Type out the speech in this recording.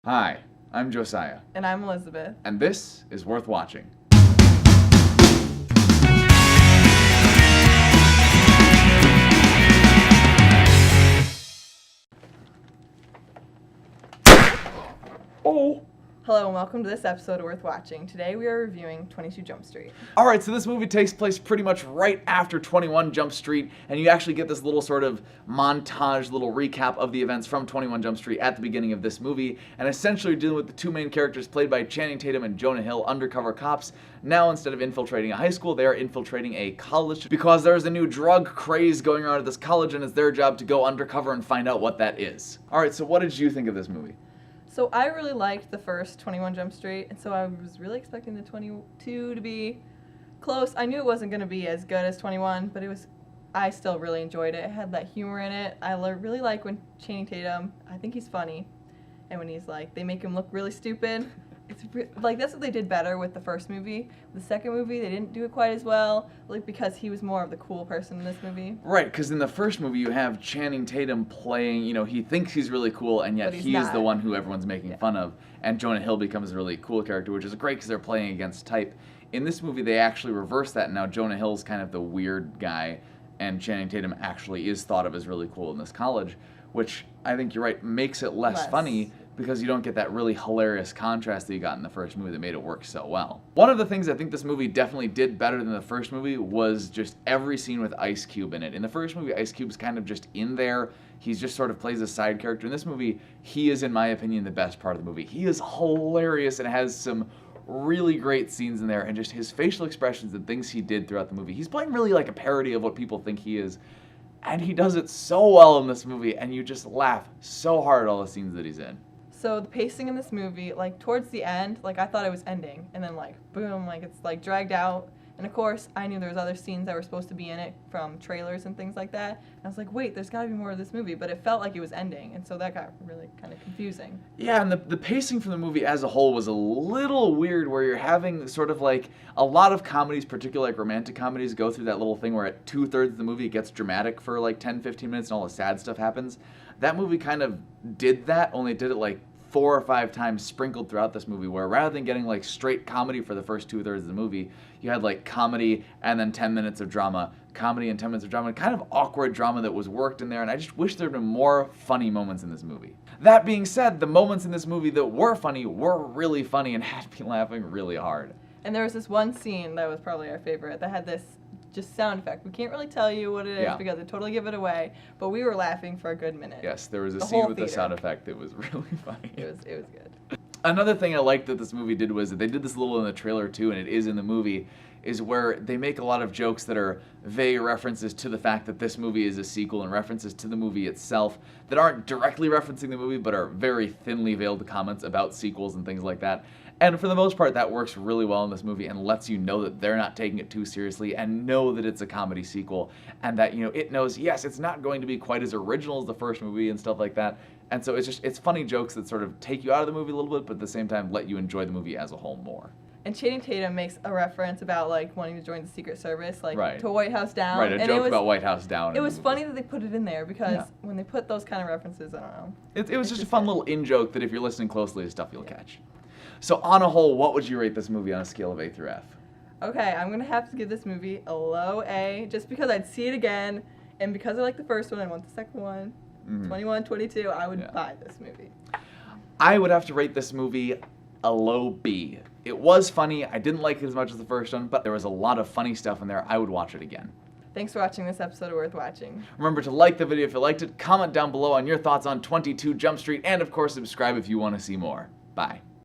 Hi, I'm Josiah, And I'm Elizabeth. and this is Worth Watching. Oh! Hello and welcome to this episode of Worth Watching. Today we are reviewing 22 Jump Street. Alright, so this movie takes place pretty much right after 21 Jump Street, and you actually get this little sort of montage, little recap of the events from 21 Jump Street at the beginning of this movie, and essentially you're dealing with the two main characters played by Channing Tatum and Jonah Hill, undercover cops. Now, instead of infiltrating a high school, they are infiltrating a college because there's a new drug craze going around at this college, and it's their job to go undercover and find out what that is. Alright, so what did you think of this movie? So I really liked the first 21 Jump Street, and so I was really expecting the 22 to be close. I knew it wasn't going to be as good as 21, but I still really enjoyed it. It had that humor in it. I really like when Channing Tatum, I think he's funny, and when he's like, they make him look really stupid. That's what they did better with the first movie. The second movie, they didn't do it quite as well, because he was more of the cool person in this movie. Right, because in the first movie you have Channing Tatum playing, he thinks he's really cool, and yet he is the one who everyone's making fun of. And Jonah Hill becomes a really cool character, which is great because they're playing against type. In this movie, they actually reverse that. Now Jonah Hill's kind of the weird guy, and Channing Tatum actually is thought of as really cool in this college, which I think you're right, makes it less funny, because you don't get that really hilarious contrast that you got in the first movie that made it work so well. One of the things I think this movie definitely did better than the first movie was just every scene with Ice Cube in it. In the first movie, Ice Cube's kind of just in there. He's just sort of plays a side character. In this movie, he is, in my opinion, the best part of the movie. He is hilarious and has some really great scenes in there, and just his facial expressions and things he did throughout the movie. He's playing really like a parody of what people think he is, and he does it so well in this movie, and you just laugh so hard at all the scenes that he's in. So the pacing in this movie, towards the end, I thought it was ending, and then boom, it's dragged out. And of course, I knew there was other scenes that were supposed to be in it from trailers and things like that. And I was like, wait, there's got to be more of this movie, but it felt like it was ending, and so that got really kind of confusing. Yeah, and the pacing for the movie as a whole was a little weird, where you're having sort of a lot of comedies, particularly romantic comedies, go through that little thing where at 2/3 of the movie it gets dramatic for 10-15 minutes and all the sad stuff happens. That movie kind of did that, only it did it 4 or 5 times sprinkled throughout this movie, where rather than getting straight comedy for the first 2/3 of the movie, you had comedy and then 10 minutes of drama, comedy and 10 minutes of drama, and kind of awkward drama that was worked in there, and I just wish there had been more funny moments in this movie. That being said, the moments in this movie that were funny were really funny and had me laughing really hard. And there was this one scene that was probably our favorite that had this just sound effect. We can't really tell you what it is because it totally give it away, but we were laughing for a good minute. Yes, there was a scene with the sound effect that was really funny. It was good. Another thing I liked that this movie did was that they did this a little in the trailer too, and it is in the movie, is where they make a lot of jokes that are vague references to the fact that this movie is a sequel, and references to the movie itself that aren't directly referencing the movie but are very thinly veiled comments about sequels and things like that. And for the most part, that works really well in this movie and lets you know that they're not taking it too seriously and know that it's a comedy sequel, and that, it knows, yes, it's not going to be quite as original as the first movie and stuff like that. And so it's funny jokes that sort of take you out of the movie a little bit, but at the same time let you enjoy the movie as a whole more. And Channing Tatum makes a reference about wanting to join the Secret Service, right, to White House Down. Right, a joke about White House Down. It was funny that they put it in there because when they put those kind of references, I don't know. It was just a fun little in-joke that if you're listening closely to stuff, you'll catch. So on a whole, what would you rate this movie on a scale of A through F? Okay, I'm going to have to give this movie a low A, just because I'd see it again, and because I like the first one, I want the second one. 21, 22, I would buy this movie. I would have to rate this movie a low B. It was funny. I didn't like it as much as the first one, but there was a lot of funny stuff in there. I would watch it again. Thanks for watching this episode of Worth Watching. Remember to like the video if you liked it, comment down below on your thoughts on 22 Jump Street, and of course subscribe if you want to see more. Bye.